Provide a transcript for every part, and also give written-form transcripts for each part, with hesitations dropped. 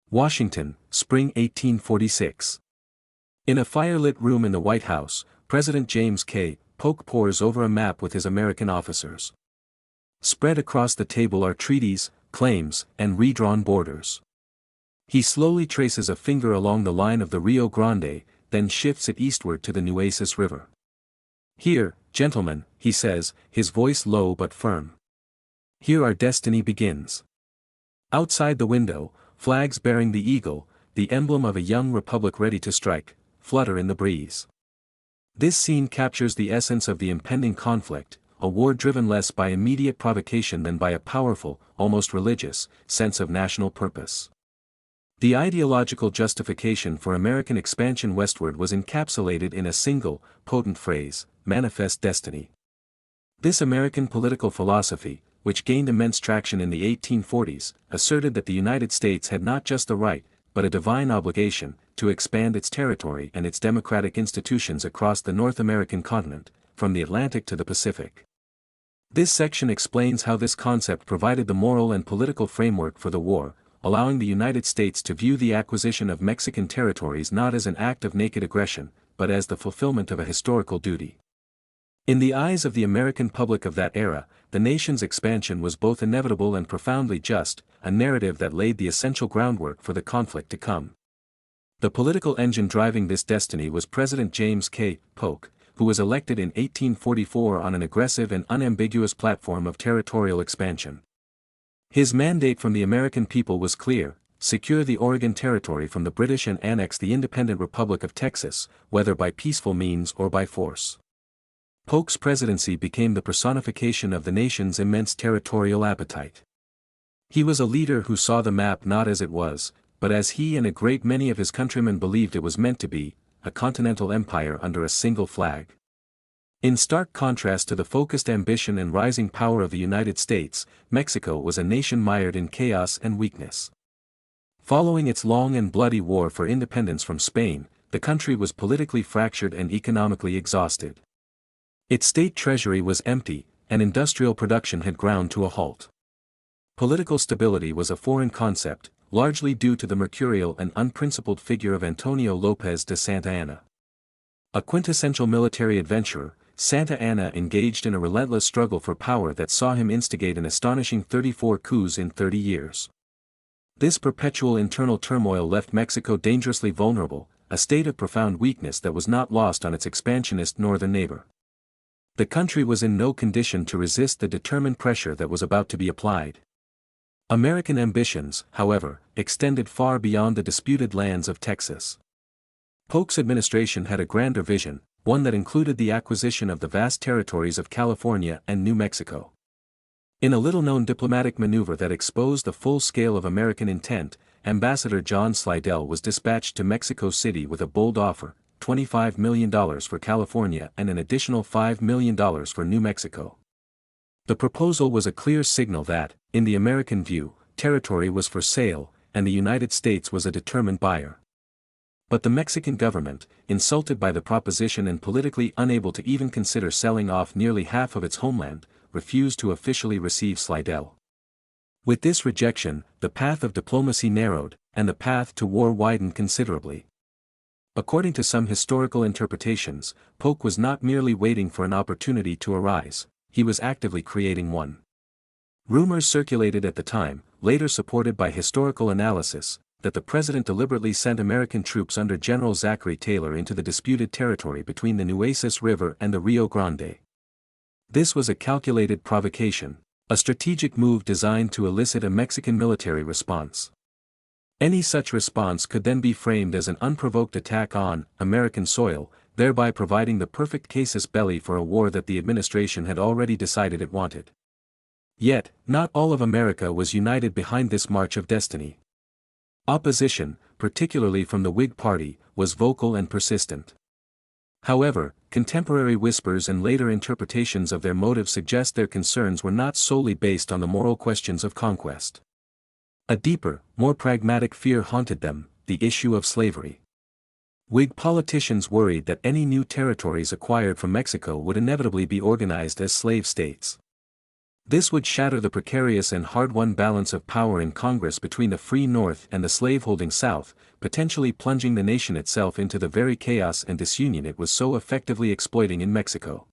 Washington, Spring 1846. In a firelit room in the White House, President James K. Polk pores over a map with his American officers. Spread across the table are treaties, claims, and redrawn borders. He slowly traces a finger along the line of the Rio Grande, then shifts it eastward to the Nueces River. "Here, gentlemen," he says, his voice low but firm. "Here our destiny begins." Outside the window, flags bearing the eagle, the emblem of a young republic ready to strike, flutter in the breeze. This scene captures the essence of the impending conflict, a war driven less by immediate provocation than by a powerful, almost religious, sense of national purpose. The ideological justification for American expansion westward was encapsulated in a single, potent phrase: manifest destiny. This American political philosophy, which gained immense traction in the 1840s, asserted that the United States had not just the right, but a divine obligation, to expand its territory and its democratic institutions across the North American continent, from the Atlantic to the Pacific. This section explains how this concept provided the moral and political framework for the war, allowing the United States to view the acquisition of Mexican territories not as an act of naked aggression, but as the fulfillment of a historical duty. In the eyes of the American public of that era, the nation's expansion was both inevitable and profoundly just, a narrative that laid the essential groundwork for the conflict to come. The political engine driving this destiny was President James K. Polk, who was elected in 1844 on an aggressive and unambiguous platform of territorial expansion. His mandate from the American people was clear: secure the Oregon Territory from the British and annex the independent Republic of Texas, whether by peaceful means or by force. Polk's presidency became the personification of the nation's immense territorial appetite. He was a leader who saw the map not as it was, but as he and a great many of his countrymen believed it was meant to be, a continental empire under a single flag. In stark contrast to the focused ambition and rising power of the United States, Mexico was a nation mired in chaos and weakness. Following its long and bloody war for independence from Spain, the country was politically fractured and economically exhausted. Its state treasury was empty, and industrial production had ground to a halt. Political stability was a foreign concept, largely due to the mercurial and unprincipled figure of Antonio López de Santa Anna. A quintessential military adventurer, Santa Anna engaged in a relentless struggle for power that saw him instigate an astonishing 34 coups in 30 years. This perpetual internal turmoil left Mexico dangerously vulnerable, a state of profound weakness that was not lost on its expansionist northern neighbor. The country was in no condition to resist the determined pressure that was about to be applied. American ambitions, however, extended far beyond the disputed lands of Texas. Polk's administration had a grander vision, one that included the acquisition of the vast territories of California and New Mexico. In a little-known diplomatic maneuver that exposed the full scale of American intent, Ambassador John Slidell was dispatched to Mexico City with a bold offer: $25 million for California and an additional $5 million for New Mexico. The proposal was a clear signal that, in the American view, territory was for sale, and the United States was a determined buyer. But the Mexican government, insulted by the proposition and politically unable to even consider selling off nearly half of its homeland, refused to officially receive Slidell. With this rejection, the path of diplomacy narrowed, and the path to war widened considerably. According to some historical interpretations, Polk was not merely waiting for an opportunity to arise, he was actively creating one. Rumors circulated at the time, later supported by historical analysis, that the president deliberately sent American troops under General Zachary Taylor into the disputed territory between the Nueces River and the Rio Grande. This was a calculated provocation, a strategic move designed to elicit a Mexican military response. Any such response could then be framed as an unprovoked attack on American soil, thereby providing the perfect casus belli for a war that the administration had already decided it wanted. Yet, not all of America was united behind this march of destiny. Opposition, particularly from the Whig Party, was vocal and persistent. However, contemporary whispers and later interpretations of their motives suggest their concerns were not solely based on the moral questions of conquest. A deeper, more pragmatic fear haunted them: the issue of slavery. Whig politicians worried that any new territories acquired from Mexico would inevitably be organized as slave states. This would shatter the precarious and hard-won balance of power in Congress between the free North and the slaveholding South, potentially plunging the nation itself into the very chaos and disunion it was so effectively exploiting in Mexico.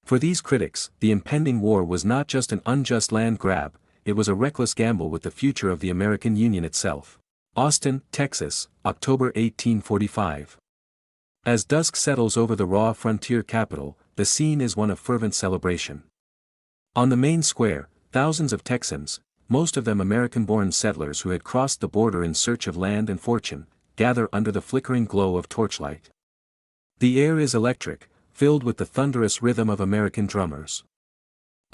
For these critics, the impending war was not just an unjust land grab, it was a reckless gamble with the future of the American Union itself. Austin, Texas, October 1845. As dusk settles over the raw frontier capital, the scene is one of fervent celebration. On the main square, thousands of Texans, most of them American-born settlers who had crossed the border in search of land and fortune, gather under the flickering glow of torchlight. The air is electric, filled with the thunderous rhythm of American drummers.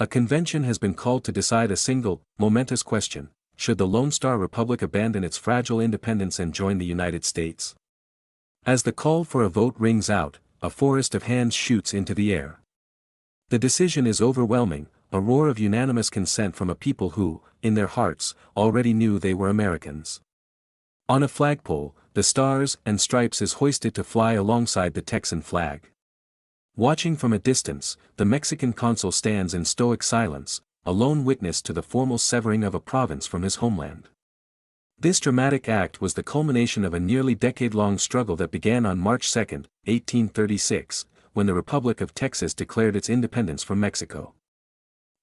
A convention has been called to decide a single, momentous question: should the Lone Star Republic abandon its fragile independence and join the United States? As the call for a vote rings out, a forest of hands shoots into the air. The decision is overwhelming, a roar of unanimous consent from a people who, in their hearts, already knew they were Americans. On a flagpole, the Stars and Stripes is hoisted to fly alongside the Texan flag. Watching from a distance, the Mexican consul stands in stoic silence, a lone witness to the formal severing of a province from his homeland. This dramatic act was the culmination of a nearly decade-long struggle that began on March 2, 1836, when the Republic of Texas declared its independence from Mexico.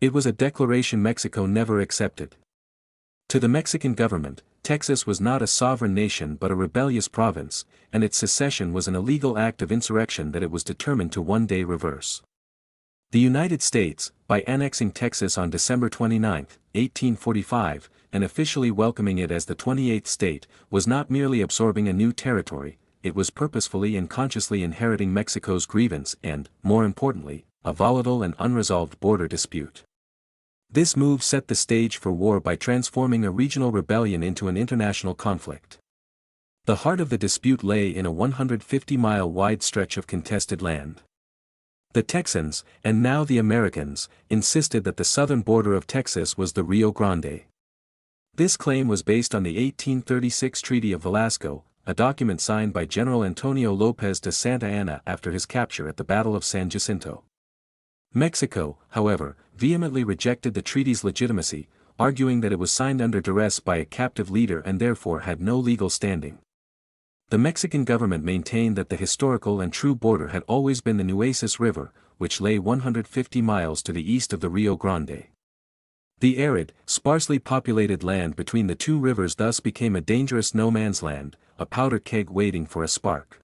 It was a declaration Mexico never accepted. To the Mexican government, Texas was not a sovereign nation but a rebellious province, and its secession was an illegal act of insurrection that it was determined to one day reverse. The United States, by annexing Texas on December 29, 1845, and officially welcoming it as the 28th state, was not merely absorbing a new territory, it was purposefully and consciously inheriting Mexico's grievance and, more importantly, a volatile and unresolved border dispute. This move set the stage for war by transforming a regional rebellion into an international conflict. The heart of the dispute lay in a 150-mile wide stretch of contested land. The Texans, and now the Americans, insisted that the southern border of Texas was the Rio Grande. This claim was based on the 1836 Treaty of Velasco, a document signed by General Antonio López de Santa Anna after his capture at the Battle of San Jacinto. Mexico, however, vehemently rejected the treaty's legitimacy, arguing that it was signed under duress by a captive leader and therefore had no legal standing. The Mexican government maintained that the historical and true border had always been the Nueces River, which lay 150 miles to the east of the Rio Grande. The arid, sparsely populated land between the two rivers thus became a dangerous no-man's land, a powder keg waiting for a spark.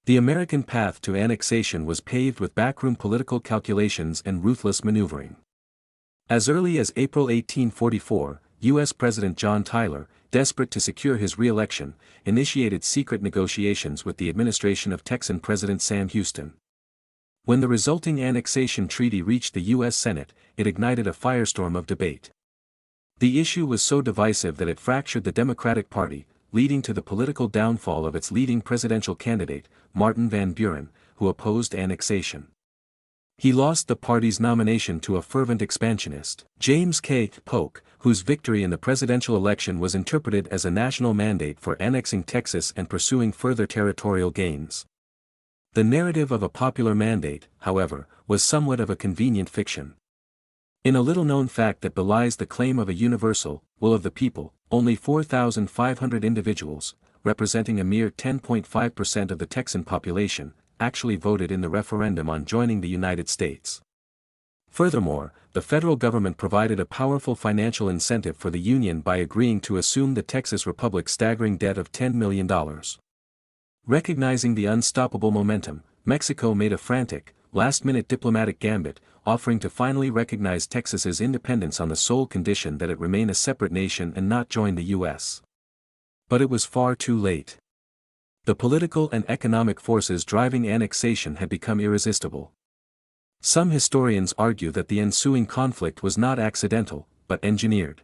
The American path to annexation was paved with backroom political calculations and ruthless maneuvering. As early as April 1844, U.S. President John Tyler, desperate to secure his re-election, initiated secret negotiations with the administration of Texan President Sam Houston. When the resulting annexation treaty reached the U.S. Senate, it ignited a firestorm of debate. The issue was so divisive that it fractured the Democratic Party, leading to the political downfall of its leading presidential candidate, Martin Van Buren, who opposed annexation. He lost the party's nomination to a fervent expansionist, James K. Polk, whose victory in the presidential election was interpreted as a national mandate for annexing Texas and pursuing further territorial gains. The narrative of a popular mandate, however, was somewhat of a convenient fiction. In a little-known fact that belies the claim of a universal will of the people, only 4,500 individuals, representing a mere 10.5% of the Texan population, actually voted in the referendum on joining the United States. Furthermore, the federal government provided a powerful financial incentive for the Union by agreeing to assume the Texas Republic's staggering debt of $10 million. Recognizing the unstoppable momentum, Mexico made a frantic, last-minute diplomatic gambit, offering to finally recognize Texas's independence on the sole condition that it remain a separate nation and not join the U.S. But it was far too late. The political and economic forces driving annexation had become irresistible. Some historians argue that the ensuing conflict was not accidental, but engineered.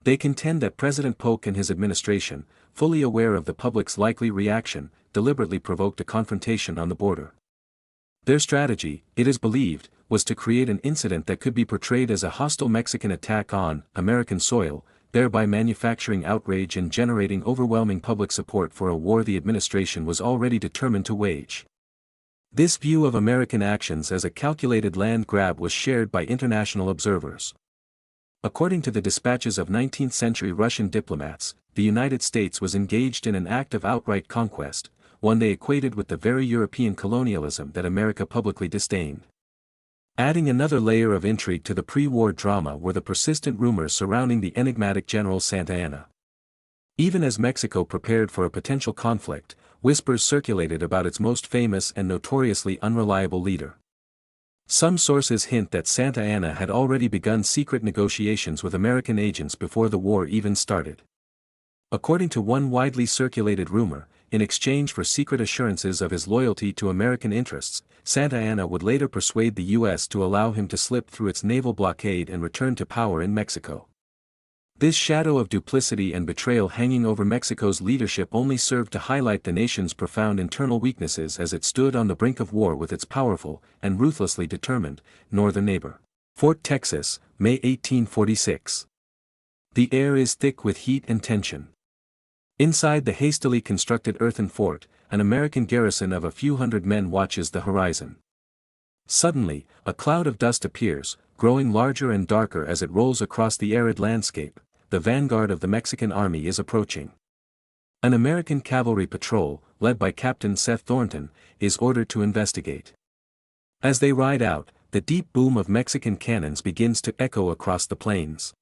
They contend that President Polk and his administration, fully aware of the public's likely reaction, deliberately provoked a confrontation on the border. Their strategy, it is believed, was to create an incident that could be portrayed as a hostile Mexican attack on American soil, thereby manufacturing outrage and generating overwhelming public support for a war the administration was already determined to wage. This view of American actions as a calculated land grab was shared by international observers. According to the dispatches of 19th-century Russian diplomats, the United States was engaged in an act of outright conquest, one they equated with the very European colonialism that America publicly disdained. Adding another layer of intrigue to the pre-war drama were the persistent rumors surrounding the enigmatic General Santa Anna. Even as Mexico prepared for a potential conflict, whispers circulated about its most famous and notoriously unreliable leader. Some sources hint that Santa Anna had already begun secret negotiations with American agents before the war even started. According to one widely circulated rumor, in exchange for secret assurances of his loyalty to American interests, Santa Anna would later persuade the U.S. to allow him to slip through its naval blockade and return to power in Mexico. This shadow of duplicity and betrayal hanging over Mexico's leadership only served to highlight the nation's profound internal weaknesses as it stood on the brink of war with its powerful, and ruthlessly determined, northern neighbor. Fort Texas, May 1846. The air is thick with heat and tension. Inside the hastily constructed earthen fort, an American garrison of a few hundred men watches the horizon. Suddenly, a cloud of dust appears, growing larger and darker as it rolls across the arid landscape. The vanguard of the Mexican army is approaching. An American cavalry patrol, led by Captain Seth Thornton, is ordered to investigate. As they ride out, the deep boom of Mexican cannons begins to echo across the plains.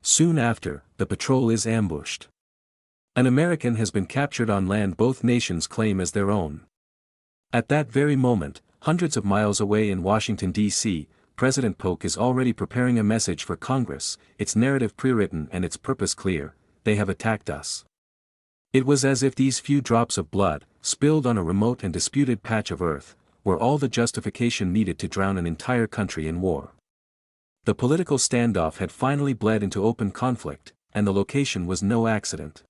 Soon after, the patrol is ambushed. An American has been captured on land both nations claim as their own. At that very moment, hundreds of miles away in Washington, D.C., President Polk is already preparing a message for Congress, its narrative pre-written and its purpose clear: they have attacked us. It was as if these few drops of blood, spilled on a remote and disputed patch of earth, were all the justification needed to drown an entire country in war. The political standoff had finally bled into open conflict, and the location was no accident.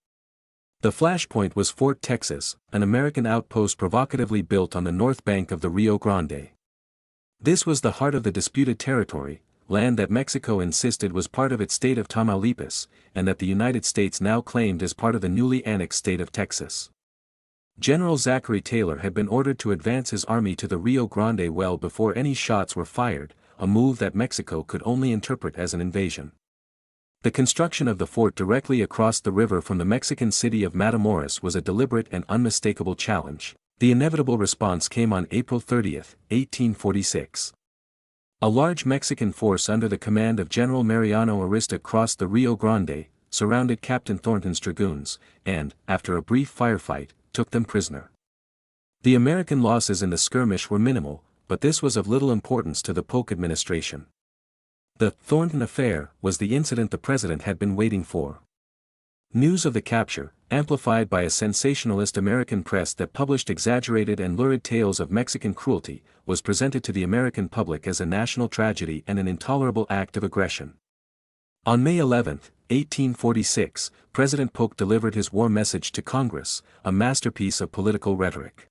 The flashpoint was Fort Texas, an American outpost provocatively built on the north bank of the Rio Grande. This was the heart of the disputed territory, land that Mexico insisted was part of its state of Tamaulipas, and that the United States now claimed as part of the newly annexed state of Texas. General Zachary Taylor had been ordered to advance his army to the Rio Grande well before any shots were fired, a move that Mexico could only interpret as an invasion. The construction of the fort directly across the river from the Mexican city of Matamoros was a deliberate and unmistakable challenge. The inevitable response came on April 30, 1846. A large Mexican force under the command of General Mariano Arista crossed the Rio Grande, surrounded Captain Thornton's dragoons, and, after a brief firefight, took them prisoner. The American losses in the skirmish were minimal, but this was of little importance to the Polk administration. The Thornton affair was the incident the president had been waiting for. News of the capture, amplified by a sensationalist American press that published exaggerated and lurid tales of Mexican cruelty, was presented to the American public as a national tragedy and an intolerable act of aggression. On May 11, 1846, President Polk delivered his war message to Congress, a masterpiece of political rhetoric.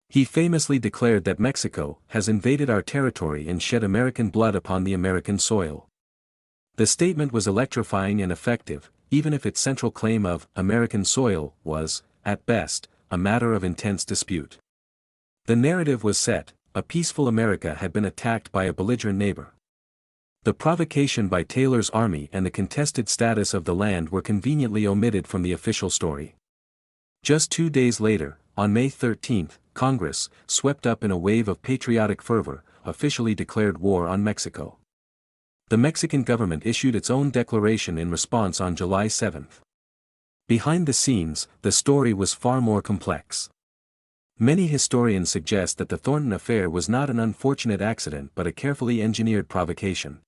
He famously declared that Mexico has invaded our territory and shed American blood upon the American soil. The statement was electrifying and effective, even if its central claim of American soil was, at best, a matter of intense dispute. The narrative was set: a peaceful America had been attacked by a belligerent neighbor. The provocation by Taylor's army and the contested status of the land were conveniently omitted from the official story. Just 2 days later, on May 13, Congress, swept up in a wave of patriotic fervor, officially declared war on Mexico. The Mexican government issued its own declaration in response on July 7. Behind the scenes, the story was far more complex. Many historians suggest that the Thornton affair was not an unfortunate accident but a carefully engineered provocation.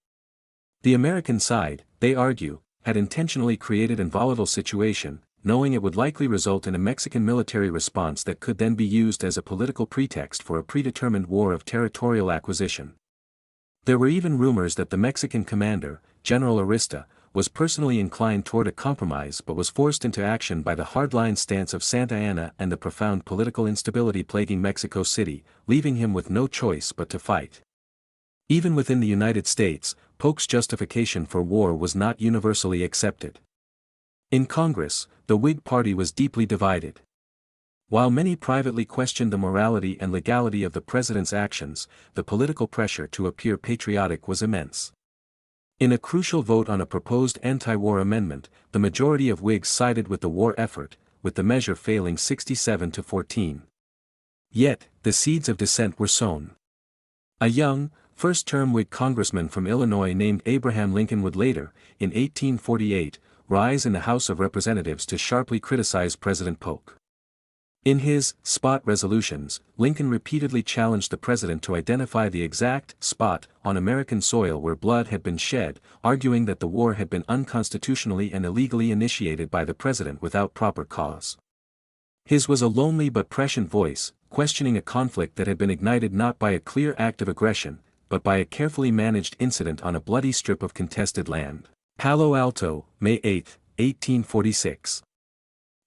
The American side, they argue, had intentionally created a volatile situation, knowing it would likely result in a Mexican military response that could then be used as a political pretext for a predetermined war of territorial acquisition. There were even rumors that the Mexican commander, General Arista, was personally inclined toward a compromise but was forced into action by the hardline stance of Santa Anna and the profound political instability plaguing Mexico City, leaving him with no choice but to fight. Even within the United States, Polk's justification for war was not universally accepted. In Congress, the Whig Party was deeply divided. While many privately questioned the morality and legality of the president's actions, the political pressure to appear patriotic was immense. In a crucial vote on a proposed anti-war amendment, the majority of Whigs sided with the war effort, with the measure failing 67-14. Yet, the seeds of dissent were sown. A young, first-term Whig congressman from Illinois named Abraham Lincoln would later, in 1848, rise in the House of Representatives to sharply criticize President Polk. In his spot resolutions, Lincoln repeatedly challenged the president to identify the exact spot on American soil where blood had been shed, arguing that the war had been unconstitutionally and illegally initiated by the president without proper cause. His was a lonely but prescient voice, questioning a conflict that had been ignited not by a clear act of aggression, but by a carefully managed incident on a bloody strip of contested land. Palo Alto, May 8, 1846.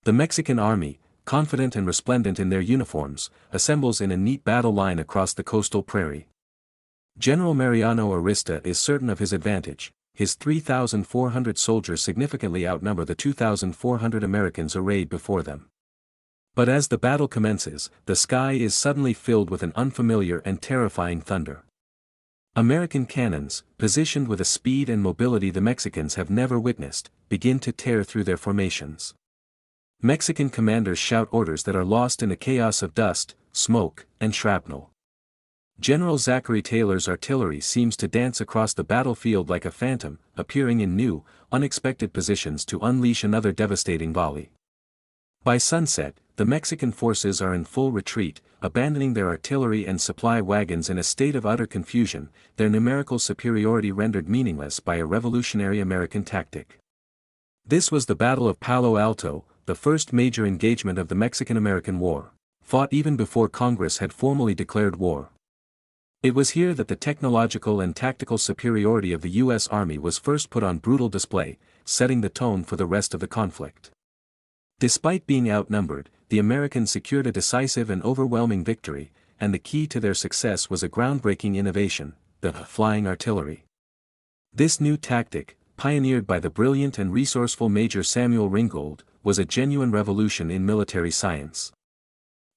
The Mexican army, confident and resplendent in their uniforms, assembles in a neat battle line across the coastal prairie. General Mariano Arista is certain of his advantage. His 3,400 soldiers significantly outnumber the 2,400 Americans arrayed before them. But as the battle commences, the sky is suddenly filled with an unfamiliar and terrifying thunder. American cannons, positioned with a speed and mobility the Mexicans have never witnessed, begin to tear through their formations. Mexican commanders shout orders that are lost in a chaos of dust, smoke, and shrapnel. General Zachary Taylor's artillery seems to dance across the battlefield like a phantom, appearing in new, unexpected positions to unleash another devastating volley. By sunset, the Mexican forces are in full retreat, abandoning their artillery and supply wagons in a state of utter confusion, their numerical superiority rendered meaningless by a revolutionary American tactic. This was the Battle of Palo Alto, the first major engagement of the Mexican-American War, fought even before Congress had formally declared war. It was here that the technological and tactical superiority of the U.S. Army was first put on brutal display, setting the tone for the rest of the conflict. Despite being outnumbered, the Americans secured a decisive and overwhelming victory, and the key to their success was a groundbreaking innovation, the flying artillery. This new tactic, pioneered by the brilliant and resourceful Major Samuel Ringgold, was a genuine revolution in military science.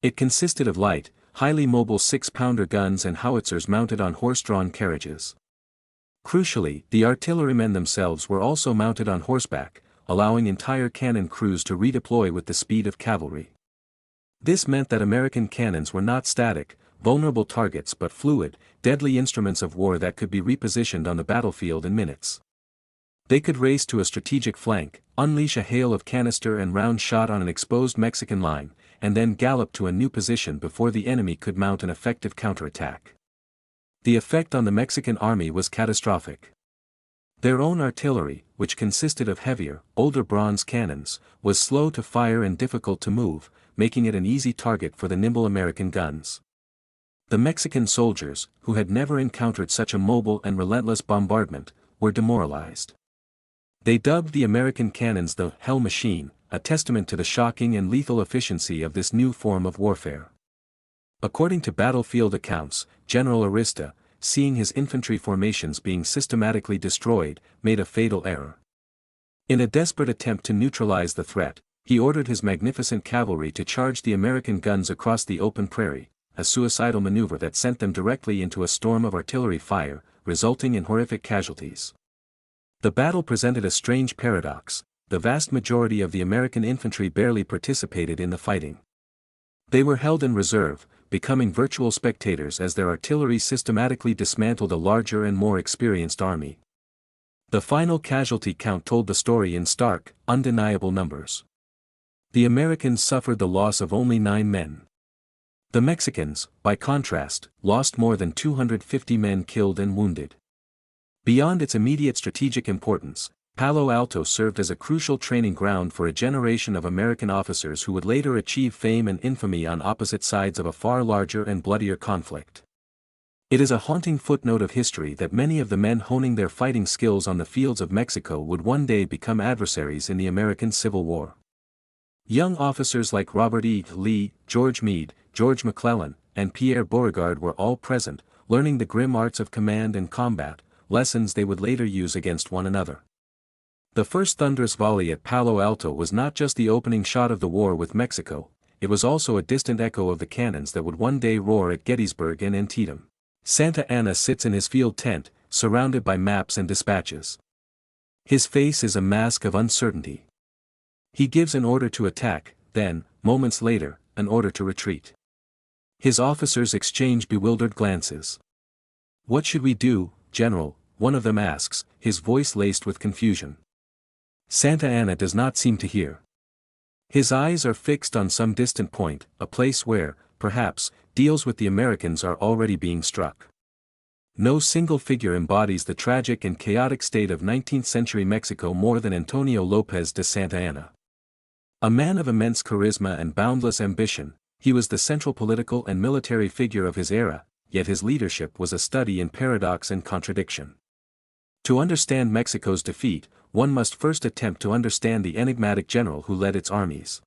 It consisted of light, highly mobile 6-pounder guns and howitzers mounted on horse-drawn carriages. Crucially, the artillerymen themselves were also mounted on horseback, allowing entire cannon crews to redeploy with the speed of cavalry. This meant that American cannons were not static, vulnerable targets but fluid, deadly instruments of war that could be repositioned on the battlefield in minutes. They could race to a strategic flank, unleash a hail of canister and round shot on an exposed Mexican line, and then gallop to a new position before the enemy could mount an effective counterattack. The effect on the Mexican army was catastrophic. Their own artillery, which consisted of heavier, older bronze cannons, was slow to fire and difficult to move, making it an easy target for the nimble American guns. The Mexican soldiers, who had never encountered such a mobile and relentless bombardment, were demoralized. They dubbed the American cannons the Hell Machine, a testament to the shocking and lethal efficiency of this new form of warfare. According to battlefield accounts, General Arista, seeing his infantry formations being systematically destroyed, made a fatal error. In a desperate attempt to neutralize the threat, he ordered his magnificent cavalry to charge the American guns across the open prairie, a suicidal maneuver that sent them directly into a storm of artillery fire, resulting in horrific casualties. The battle presented a strange paradox: the vast majority of the American infantry barely participated in the fighting. They were held in reserve, becoming virtual spectators as their artillery systematically dismantled a larger and more experienced army. The final casualty count told the story in stark, undeniable numbers. The Americans suffered the loss of only 9 men. The Mexicans, by contrast, lost more than 250 men killed and wounded. Beyond its immediate strategic importance, Palo Alto served as a crucial training ground for a generation of American officers who would later achieve fame and infamy on opposite sides of a far larger and bloodier conflict. It is a haunting footnote of history that many of the men honing their fighting skills on the fields of Mexico would one day become adversaries in the American Civil War. Young officers like Robert E. Lee, George Meade, George McClellan, and Pierre Beauregard were all present, learning the grim arts of command and combat, lessons they would later use against one another. The first thunderous volley at Palo Alto was not just the opening shot of the war with Mexico, it was also a distant echo of the cannons that would one day roar at Gettysburg and Antietam. Santa Anna sits in his field tent, surrounded by maps and dispatches. His face is a mask of uncertainty. He gives an order to attack, then, moments later, an order to retreat. His officers exchange bewildered glances. "What should we do, General?" one of them asks, his voice laced with confusion. Santa Anna does not seem to hear. His eyes are fixed on some distant point, a place where, perhaps, deals with the Americans are already being struck. No single figure embodies the tragic and chaotic state of 19th-century Mexico more than Antonio López de Santa Anna. A man of immense charisma and boundless ambition, he was the central political and military figure of his era, yet his leadership was a study in paradox and contradiction. To understand Mexico's defeat, one must first attempt to understand the enigmatic general who led its armies.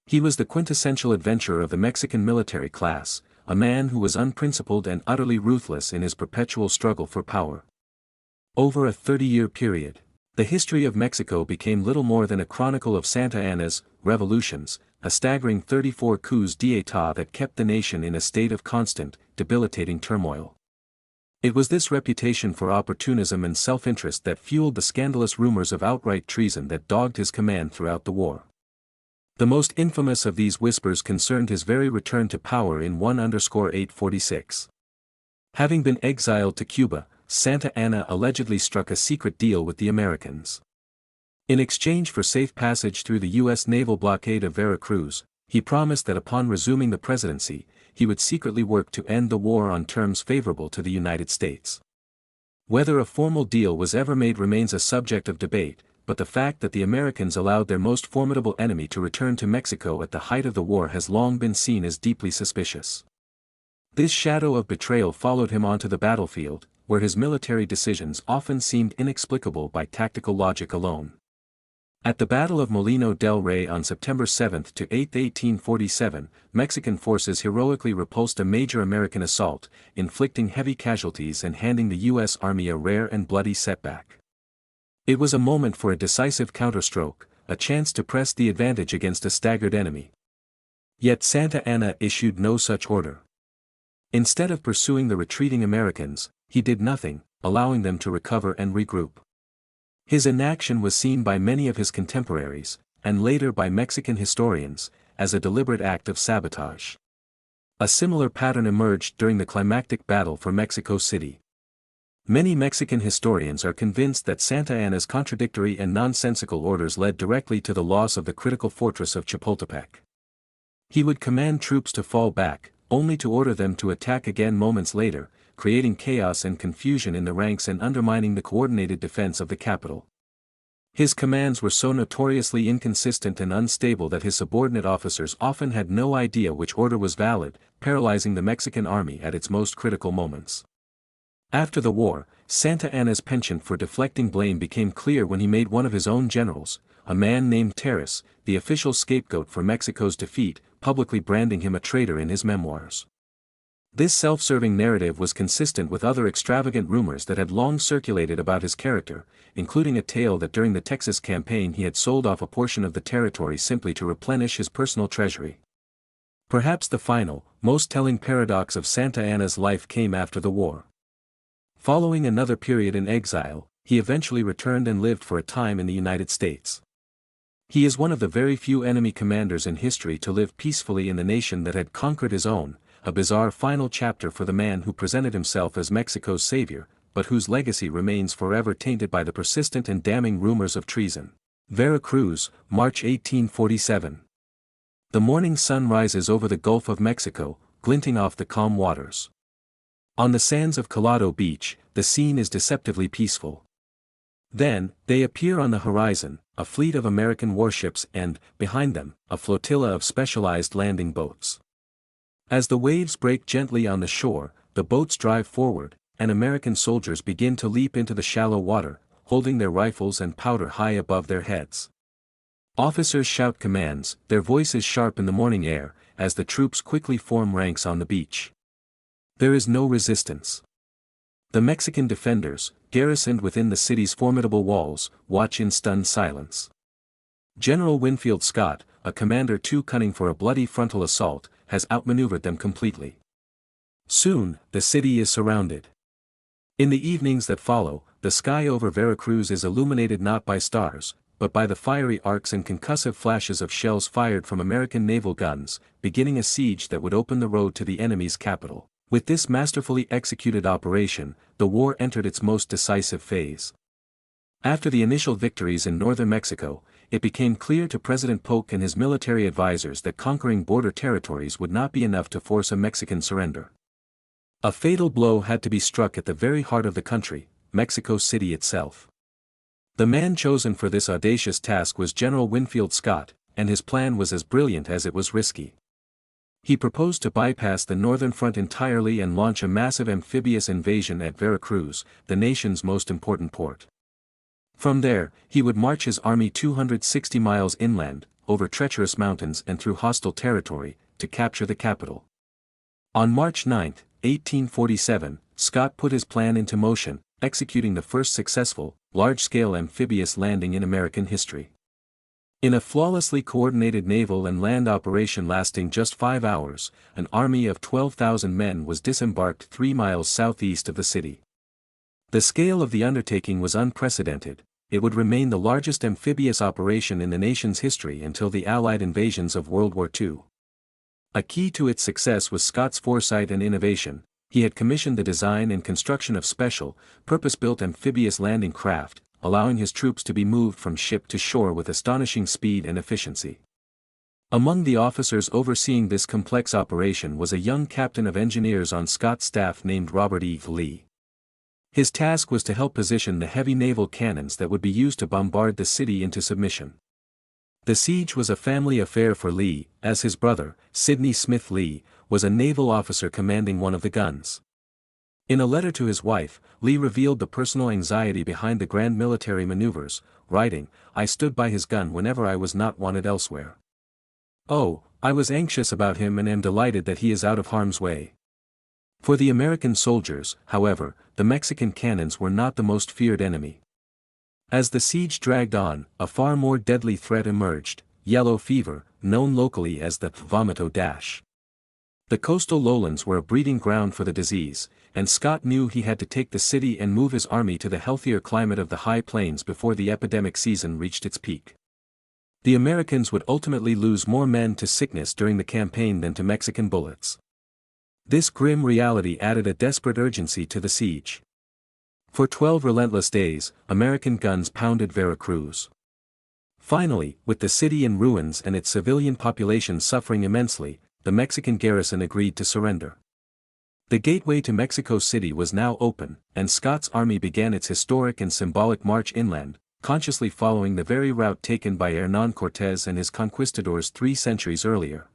He was the quintessential adventurer of the Mexican military class, a man who was unprincipled and utterly ruthless in his perpetual struggle for power. Over a 30-year period, the history of Mexico became little more than a chronicle of Santa Anna's revolutions, a staggering 34 coups d'état that kept the nation in a state of constant, debilitating turmoil. It was this reputation for opportunism and self-interest that fueled the scandalous rumors of outright treason that dogged his command throughout the war. The most infamous of these whispers concerned his very return to power in 1/846. Having been exiled to Cuba, Santa Anna allegedly struck a secret deal with the Americans. In exchange for safe passage through the U.S. naval blockade of Veracruz, he promised that upon resuming the presidency, he would secretly work to end the war on terms favorable to the United States. Whether a formal deal was ever made remains a subject of debate, but the fact that the Americans allowed their most formidable enemy to return to Mexico at the height of the war has long been seen as deeply suspicious. This shadow of betrayal followed him onto the battlefield, where his military decisions often seemed inexplicable by tactical logic alone. At the Battle of Molino del Rey on September 7 to 8, 1847, Mexican forces heroically repulsed a major American assault, inflicting heavy casualties and handing the U.S. Army a rare and bloody setback. It was a moment for a decisive counterstroke, a chance to press the advantage against a staggered enemy. Yet Santa Anna issued no such order. Instead of pursuing the retreating Americans, he did nothing, allowing them to recover and regroup. His inaction was seen by many of his contemporaries, and later by Mexican historians, as a deliberate act of sabotage. A similar pattern emerged during the climactic battle for Mexico City. Many Mexican historians are convinced that Santa Anna's contradictory and nonsensical orders led directly to the loss of the critical fortress of Chapultepec. He would command troops to fall back, only to order them to attack again moments later, creating chaos and confusion in the ranks and undermining the coordinated defense of the capital. His commands were so notoriously inconsistent and unstable that his subordinate officers often had no idea which order was valid, paralyzing the Mexican army at its most critical moments. After the war, Santa Anna's penchant for deflecting blame became clear when he made one of his own generals, a man named Terrace, the official scapegoat for Mexico's defeat, publicly branding him a traitor in his memoirs. This self-serving narrative was consistent with other extravagant rumors that had long circulated about his character, including a tale that during the Texas campaign he had sold off a portion of the territory simply to replenish his personal treasury. Perhaps the final, most telling paradox of Santa Anna's life came after the war. Following another period in exile, he eventually returned and lived for a time in the United States. He is one of the very few enemy commanders in history to live peacefully in the nation that had conquered his own, a bizarre final chapter for the man who presented himself as Mexico's savior, but whose legacy remains forever tainted by the persistent and damning rumors of treason. Veracruz, March 1847. The morning sun rises over the Gulf of Mexico, glinting off the calm waters. On the sands of Colado Beach, the scene is deceptively peaceful. Then, they appear on the horizon, a fleet of American warships and, behind them, a flotilla of specialized landing boats. As the waves break gently on the shore, the boats drive forward, and American soldiers begin to leap into the shallow water, holding their rifles and powder high above their heads. Officers shout commands, their voices sharp in the morning air, as the troops quickly form ranks on the beach. There is no resistance. The Mexican defenders, garrisoned within the city's formidable walls, watch in stunned silence. General Winfield Scott, a commander too cunning for a bloody frontal assault, has outmaneuvered them completely. Soon, the city is surrounded. In the evenings that follow, the sky over Veracruz is illuminated not by stars, but by the fiery arcs and concussive flashes of shells fired from American naval guns, beginning a siege that would open the road to the enemy's capital. With this masterfully executed operation, the war entered its most decisive phase. After the initial victories in northern Mexico, it became clear to President Polk and his military advisors that conquering border territories would not be enough to force a Mexican surrender. A fatal blow had to be struck at the very heart of the country, Mexico City itself. The man chosen for this audacious task was General Winfield Scott, and his plan was as brilliant as it was risky. He proposed to bypass the northern front entirely and launch a massive amphibious invasion at Veracruz, the nation's most important port. From there, he would march his army 260 miles inland, over treacherous mountains and through hostile territory, to capture the capital. On March 9, 1847, Scott put his plan into motion, executing the first successful, large-scale amphibious landing in American history. In a flawlessly coordinated naval and land operation lasting just 5 hours, an army of 12,000 men was disembarked 3 miles southeast of the city. The scale of the undertaking was unprecedented. It would remain the largest amphibious operation in the nation's history until the Allied invasions of World War II. A key to its success was Scott's foresight and innovation. He had commissioned the design and construction of special, purpose-built amphibious landing craft, allowing his troops to be moved from ship to shore with astonishing speed and efficiency. Among the officers overseeing this complex operation was a young captain of engineers on Scott's staff named Robert E. Lee. His task was to help position the heavy naval cannons that would be used to bombard the city into submission. The siege was a family affair for Lee, as his brother, Sidney Smith Lee, was a naval officer commanding one of the guns. In a letter to his wife, Lee revealed the personal anxiety behind the grand military maneuvers, writing, "I stood by his gun whenever I was not wanted elsewhere. Oh, I was anxious about him and am delighted that he is out of harm's way." For the American soldiers, however, the Mexican cannons were not the most feared enemy. As the siege dragged on, a far more deadly threat emerged: yellow fever, known locally as the vomito dash. The coastal lowlands were a breeding ground for the disease, and Scott knew he had to take the city and move his army to the healthier climate of the high plains before the epidemic season reached its peak. The Americans would ultimately lose more men to sickness during the campaign than to Mexican bullets. This grim reality added a desperate urgency to the siege. For 12 relentless days, American guns pounded Veracruz. Finally, with the city in ruins and its civilian population suffering immensely, the Mexican garrison agreed to surrender. The gateway to Mexico City was now open, and Scott's army began its historic and symbolic march inland, consciously following the very route taken by Hernán Cortés and his conquistadors 3 centuries earlier.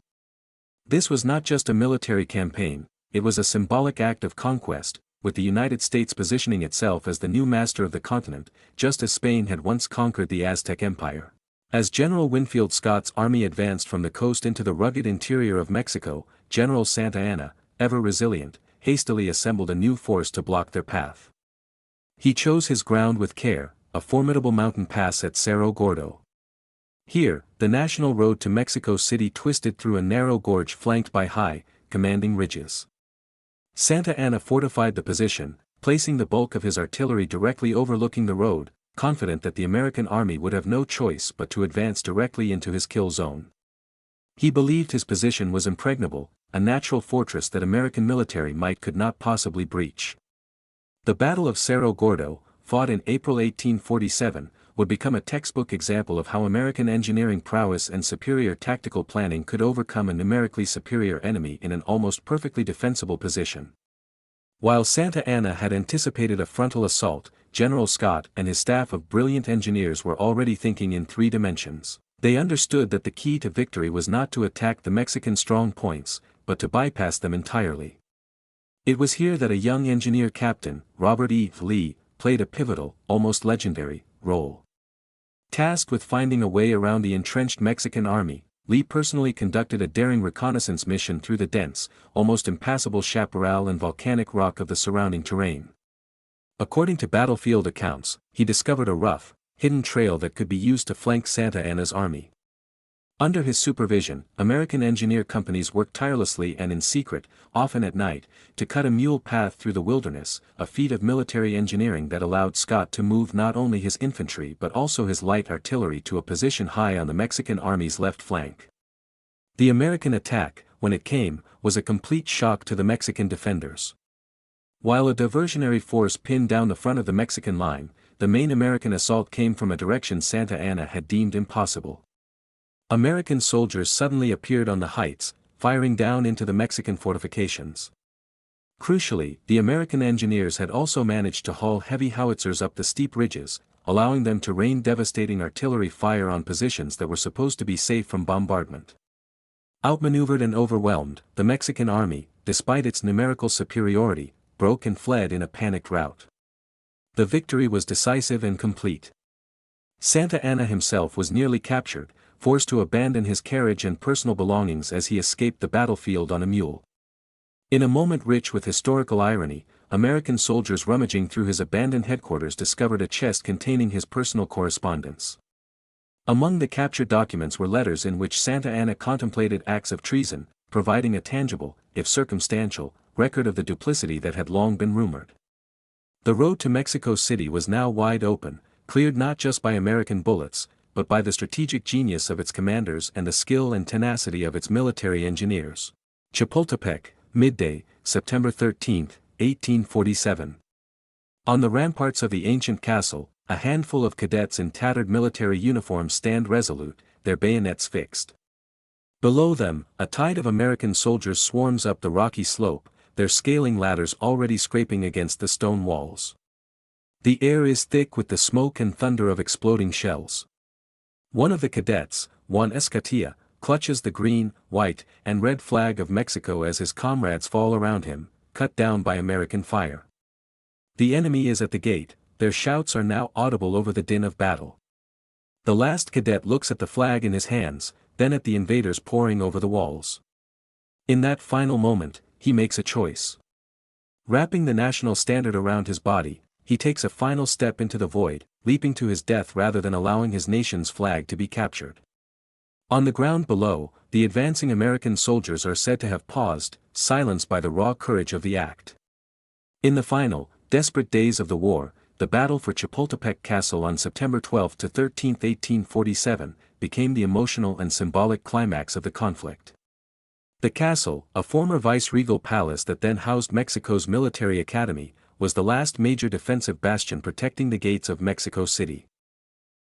This was not just a military campaign, it was a symbolic act of conquest, with the United States positioning itself as the new master of the continent, just as Spain had once conquered the Aztec Empire. As General Winfield Scott's army advanced from the coast into the rugged interior of Mexico, General Santa Anna, ever resilient, hastily assembled a new force to block their path. He chose his ground with care, a formidable mountain pass at Cerro Gordo. Here, the national road to Mexico City twisted through a narrow gorge flanked by high, commanding ridges. Santa Anna fortified the position, placing the bulk of his artillery directly overlooking the road, confident that the American army would have no choice but to advance directly into his kill zone. He believed his position was impregnable, a natural fortress that American military might could not possibly breach. The Battle of Cerro Gordo, fought in April 1847, would become a textbook example of how American engineering prowess and superior tactical planning could overcome a numerically superior enemy in an almost perfectly defensible position. While Santa Anna had anticipated a frontal assault, General Scott and his staff of brilliant engineers were already thinking in 3 dimensions. They understood that the key to victory was not to attack the Mexican strong points, but to bypass them entirely. It was here that a young engineer captain, Robert E. Lee, played a pivotal, almost legendary, role. Tasked with finding a way around the entrenched Mexican army, Lee personally conducted a daring reconnaissance mission through the dense, almost impassable chaparral and volcanic rock of the surrounding terrain. According to battlefield accounts, he discovered a rough, hidden trail that could be used to flank Santa Anna's army. Under his supervision, American engineer companies worked tirelessly and in secret, often at night, to cut a mule path through the wilderness, a feat of military engineering that allowed Scott to move not only his infantry but also his light artillery to a position high on the Mexican army's left flank. The American attack, when it came, was a complete shock to the Mexican defenders. While a diversionary force pinned down the front of the Mexican line, the main American assault came from a direction Santa Anna had deemed impossible. American soldiers suddenly appeared on the heights, firing down into the Mexican fortifications. Crucially, the American engineers had also managed to haul heavy howitzers up the steep ridges, allowing them to rain devastating artillery fire on positions that were supposed to be safe from bombardment. Outmaneuvered and overwhelmed, the Mexican army, despite its numerical superiority, broke and fled in a panicked rout. The victory was decisive and complete. Santa Anna himself was nearly captured, forced to abandon his carriage and personal belongings as he escaped the battlefield on a mule. In a moment rich with historical irony, American soldiers rummaging through his abandoned headquarters discovered a chest containing his personal correspondence. Among the captured documents were letters in which Santa Anna contemplated acts of treason, providing a tangible, if circumstantial, record of the duplicity that had long been rumored. The road to Mexico City was now wide open, cleared not just by American bullets, but by the strategic genius of its commanders and the skill and tenacity of its military engineers. Chapultepec, midday, September 13, 1847. On the ramparts of the ancient castle, a handful of cadets in tattered military uniforms stand resolute, their bayonets fixed. Below them, a tide of American soldiers swarms up the rocky slope, their scaling ladders already scraping against the stone walls. The air is thick with the smoke and thunder of exploding shells. One of the cadets, Juan Escatilla, clutches the green, white, and red flag of Mexico as his comrades fall around him, cut down by American fire. The enemy is at the gate, their shouts are now audible over the din of battle. The last cadet looks at the flag in his hands, then at the invaders pouring over the walls. In that final moment, he makes a choice. Wrapping the national standard around his body, he takes a final step into the void, leaping to his death rather than allowing his nation's flag to be captured. On the ground below, the advancing American soldiers are said to have paused, silenced by the raw courage of the act. In the final, desperate days of the war, the battle for Chapultepec Castle on September 12 to 13, 1847, became the emotional and symbolic climax of the conflict. The castle, a former vice-regal palace that then housed Mexico's military academy, was the last major defensive bastion protecting the gates of Mexico City.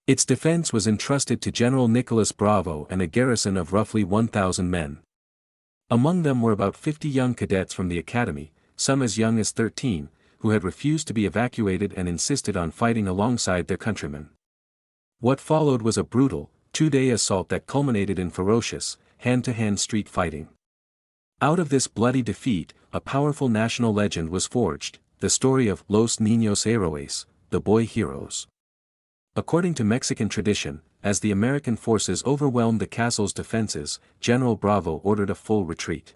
Its defense was entrusted to General Nicolas Bravo and a garrison of roughly 1,000 men. Among them were about 50 young cadets from the academy, some as young as 13, who had refused to be evacuated and insisted on fighting alongside their countrymen. What followed was a brutal, two-day assault that culminated in ferocious, hand-to-hand street fighting. Out of this bloody defeat, a powerful national legend was forged, the story of Los Niños Héroes, the boy heroes. According to Mexican tradition, as the American forces overwhelmed the castle's defenses, General Bravo ordered a full retreat.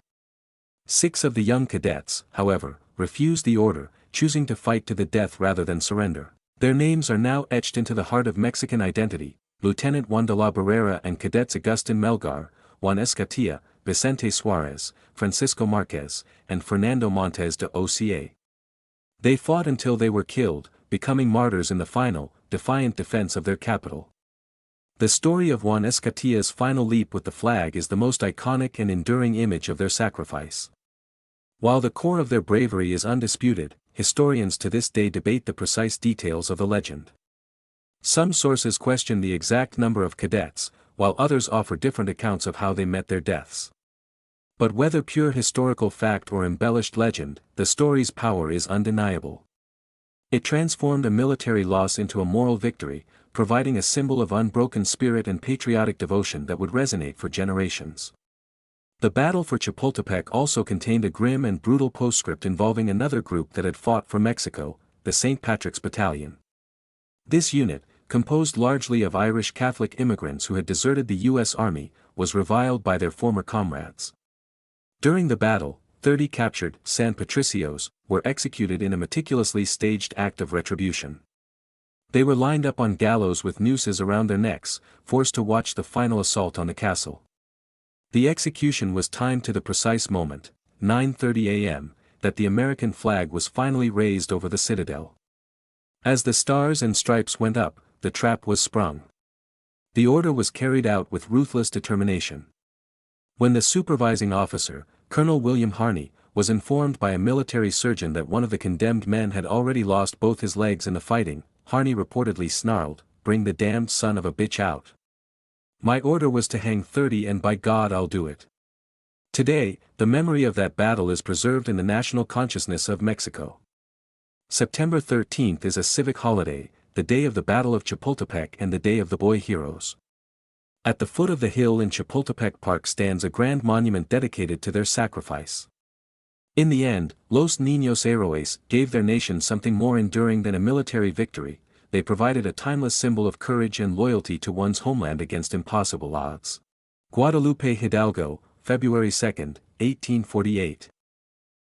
6 of the young cadets, however, refused the order, choosing to fight to the death rather than surrender. Their names are now etched into the heart of Mexican identity: Lieutenant Juan de la Barrera and Cadets Agustin Melgar, Juan Escatilla, Vicente Suarez, Francisco Marquez, and Fernando Montes de Oca. They fought until they were killed, becoming martyrs in the final, defiant defense of their capital. The story of Juan Escatilla's final leap with the flag is the most iconic and enduring image of their sacrifice. While the core of their bravery is undisputed, historians to this day debate the precise details of the legend. Some sources question the exact number of cadets, while others offer different accounts of how they met their deaths. But whether pure historical fact or embellished legend, the story's power is undeniable. It transformed a military loss into a moral victory, providing a symbol of unbroken spirit and patriotic devotion that would resonate for generations. The battle for Chapultepec also contained a grim and brutal postscript involving another group that had fought for Mexico, the St. Patrick's Battalion. This unit, composed largely of Irish Catholic immigrants who had deserted the U.S. Army, was reviled by their former comrades. During the battle, 30 captured San Patricios were executed in a meticulously staged act of retribution. They were lined up on gallows with nooses around their necks, forced to watch the final assault on the castle. The execution was timed to the precise moment, 9:30 a.m., that the American flag was finally raised over the citadel. As the stars and stripes went up, the trap was sprung. The order was carried out with ruthless determination. When the supervising officer, Colonel William Harney, was informed by a military surgeon that one of the condemned men had already lost both his legs in the fighting, Harney reportedly snarled, "Bring the damned son of a bitch out. My order was to hang 30 and by God I'll do it." Today, the memory of that battle is preserved in the national consciousness of Mexico. September 13th is a civic holiday, the day of the Battle of Chapultepec and the Day of the Boy Heroes. At the foot of the hill in Chapultepec Park stands a grand monument dedicated to their sacrifice. In the end, Los Niños Héroes gave their nation something more enduring than a military victory. They provided a timeless symbol of courage and loyalty to one's homeland against impossible odds. Guadalupe Hidalgo, February 2, 1848.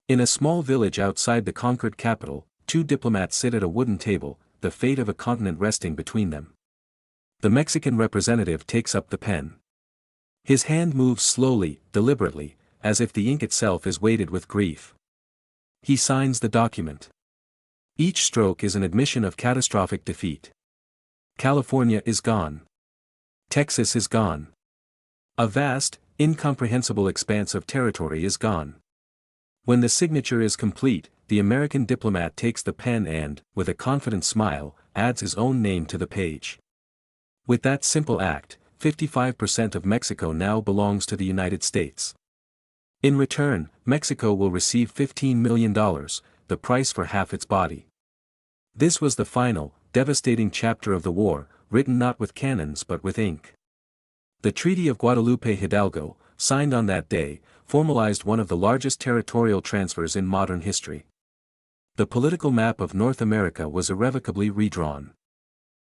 In a small village outside the conquered capital, two diplomats sit at a wooden table, the fate of a continent resting between them. The Mexican representative takes up the pen. His hand moves slowly, deliberately, as if the ink itself is weighted with grief. He signs the document. Each stroke is an admission of catastrophic defeat. California is gone. Texas is gone. A vast, incomprehensible expanse of territory is gone. When the signature is complete, the American diplomat takes the pen and, with a confident smile, adds his own name to the page. With that simple act, 55% of Mexico now belongs to the United States. In return, Mexico will receive $15 million, the price for half its body. This was the final, devastating chapter of the war, written not with cannons but with ink. The Treaty of Guadalupe Hidalgo, signed on that day, formalized one of the largest territorial transfers in modern history. The political map of North America was irrevocably redrawn.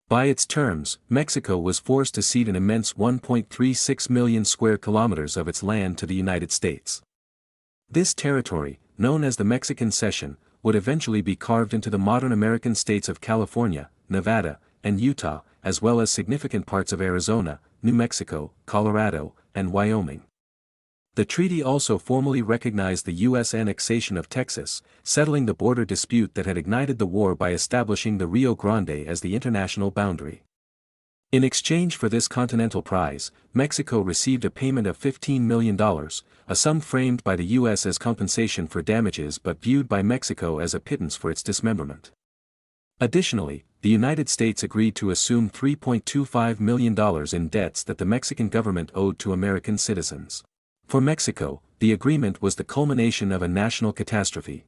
By its terms, Mexico was forced to cede an immense 1.36 million square kilometers of its land to the United States. This territory, known as the Mexican Cession, would eventually be carved into the modern American states of California, Nevada, and Utah, as well as significant parts of Arizona, New Mexico, Colorado, and Wyoming. The treaty also formally recognized the U.S. annexation of Texas, settling the border dispute that had ignited the war by establishing the Rio Grande as the international boundary. In exchange for this continental prize, Mexico received a payment of $15 million, a sum framed by the U.S. as compensation for damages but viewed by Mexico as a pittance for its dismemberment. Additionally, the United States agreed to assume $3.25 million in debts that the Mexican government owed to American citizens. For Mexico, the agreement was the culmination of a national catastrophe.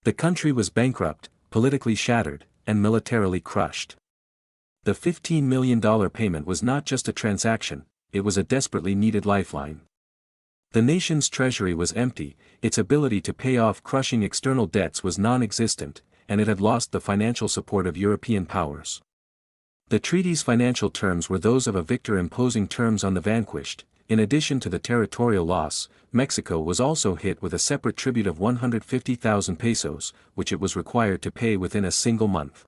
The country was bankrupt, politically shattered, and militarily crushed. The $15 million payment was not just a transaction, it was a desperately needed lifeline. The nation's treasury was empty, its ability to pay off crushing external debts was non-existent, and it had lost the financial support of European powers. The treaty's financial terms were those of a victor imposing terms on the vanquished. In addition to the territorial loss, Mexico was also hit with a separate tribute of 150,000 pesos, which it was required to pay within a single month.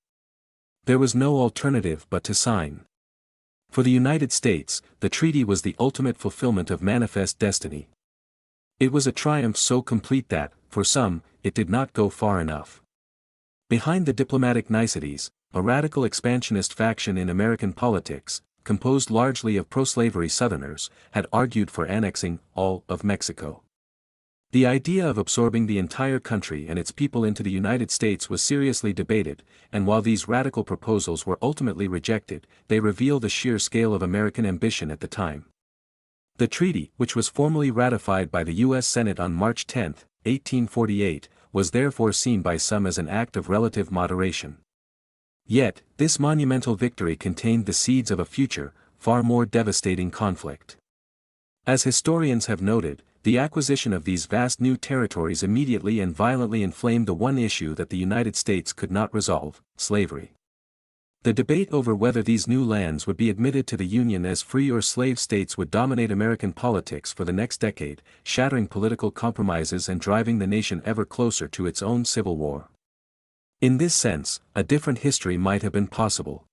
There was no alternative but to sign. For the United States, the treaty was the ultimate fulfillment of manifest destiny. It was a triumph so complete that, for some, it did not go far enough. Behind the diplomatic niceties, a radical expansionist faction in American politics, composed largely of pro-slavery Southerners, had argued for annexing all of Mexico. The idea of absorbing the entire country and its people into the United States was seriously debated, and while these radical proposals were ultimately rejected, they reveal the sheer scale of American ambition at the time. The treaty, which was formally ratified by the U.S. Senate on March 10, 1848, was therefore seen by some as an act of relative moderation. Yet, this monumental victory contained the seeds of a future, far more devastating conflict. As historians have noted, the acquisition of these vast new territories immediately and violently inflamed the one issue that the United States could not resolve: slavery. The debate over whether these new lands would be admitted to the Union as free or slave states would dominate American politics for the next decade, shattering political compromises and driving the nation ever closer to its own civil war. In this sense, a different history might have been possible.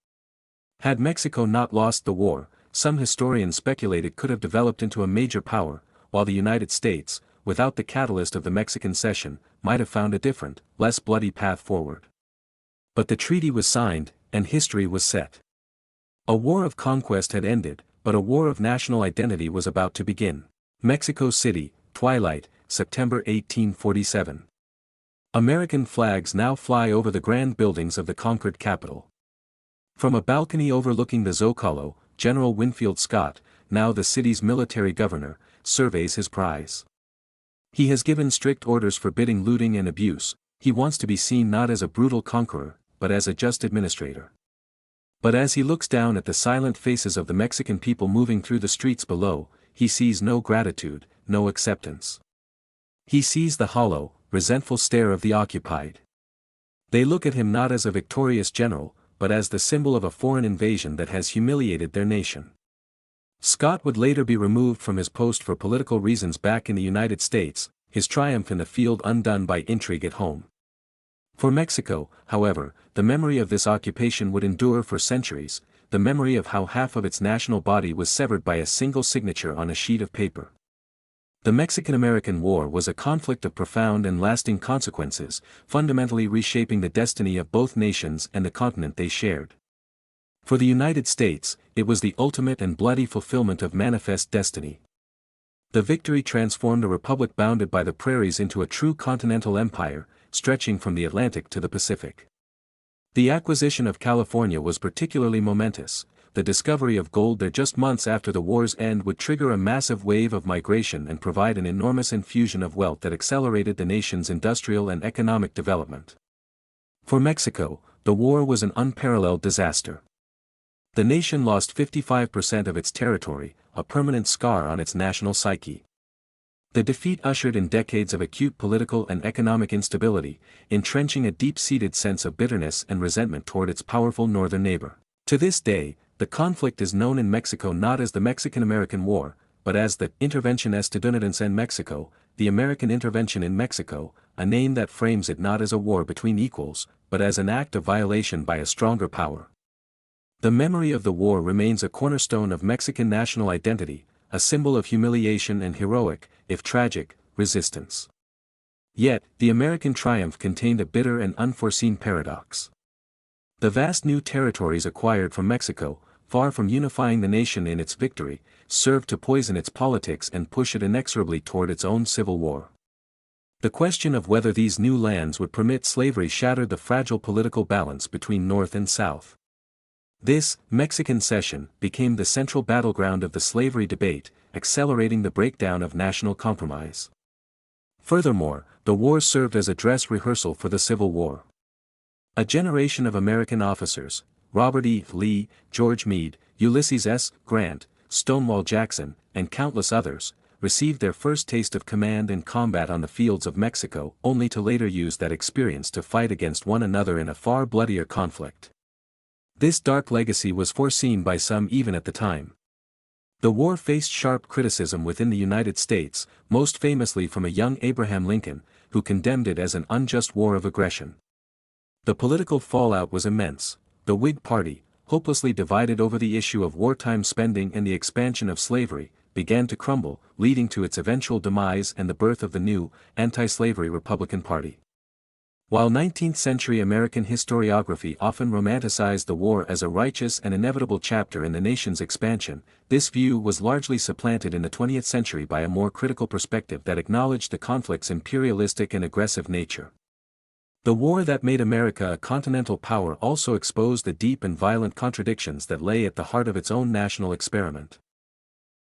Had Mexico not lost the war, some historians speculate it could have developed into a major power, while the United States, without the catalyst of the Mexican Cession, might have found a different, less bloody path forward. But the treaty was signed, and history was set. A war of conquest had ended, but a war of national identity was about to begin. Mexico City, twilight, September 1847. American flags now fly over the grand buildings of the conquered capital. From a balcony overlooking the Zocalo, General Winfield Scott, now the city's military governor, surveys his prize. He has given strict orders forbidding looting and abuse. He wants to be seen not as a brutal conqueror, but as a just administrator. But as he looks down at the silent faces of the Mexican people moving through the streets below, he sees no gratitude, no acceptance. He sees the hollow, resentful stare of the occupied. They look at him not as a victorious general, but as the symbol of a foreign invasion that has humiliated their nation. Scott would later be removed from his post for political reasons back in the United States, his triumph in the field undone by intrigue at home. For Mexico, however, the memory of this occupation would endure for centuries, the memory of how half of its national body was severed by a single signature on a sheet of paper. The Mexican-American War was a conflict of profound and lasting consequences, fundamentally reshaping the destiny of both nations and the continent they shared. For the United States, it was the ultimate and bloody fulfillment of manifest destiny. The victory transformed a republic bounded by the prairies into a true continental empire, stretching from the Atlantic to the Pacific. The acquisition of California was particularly momentous. The discovery of gold there just months after the war's end would trigger a massive wave of migration and provide an enormous infusion of wealth that accelerated the nation's industrial and economic development. For Mexico, the war was an unparalleled disaster. The nation lost 55% of its territory, a permanent scar on its national psyche. The defeat ushered in decades of acute political and economic instability, entrenching a deep-seated sense of bitterness and resentment toward its powerful northern neighbor. To this day, the conflict is known in Mexico not as the Mexican-American War, but as the Intervención Estadounidense en Mexico, the American intervention in Mexico, a name that frames it not as a war between equals, but as an act of violation by a stronger power. The memory of the war remains a cornerstone of Mexican national identity, a symbol of humiliation and heroic, if tragic, resistance. Yet, the American triumph contained a bitter and unforeseen paradox. The vast new territories acquired from Mexico, far from unifying the nation in its victory, served to poison its politics and push it inexorably toward its own civil war. The question of whether these new lands would permit slavery shattered the fragile political balance between North and South. This, Mexican Cession, became the central battleground of the slavery debate, accelerating the breakdown of national compromise. Furthermore, the war served as a dress rehearsal for the Civil War. A generation of American officers, Robert E. Lee, George Meade, Ulysses S. Grant, Stonewall Jackson, and countless others, received their first taste of command and combat on the fields of Mexico, only to later use that experience to fight against one another in a far bloodier conflict. This dark legacy was foreseen by some even at the time. The war faced sharp criticism within the United States, most famously from a young Abraham Lincoln, who condemned it as an unjust war of aggression. The political fallout was immense. The Whig Party, hopelessly divided over the issue of wartime spending and the expansion of slavery, began to crumble, leading to its eventual demise and the birth of the new, anti-slavery Republican Party. While 19th-century American historiography often romanticized the war as a righteous and inevitable chapter in the nation's expansion, this view was largely supplanted in the 20th century by a more critical perspective that acknowledged the conflict's imperialistic and aggressive nature. The war that made America a continental power also exposed the deep and violent contradictions that lay at the heart of its own national experiment.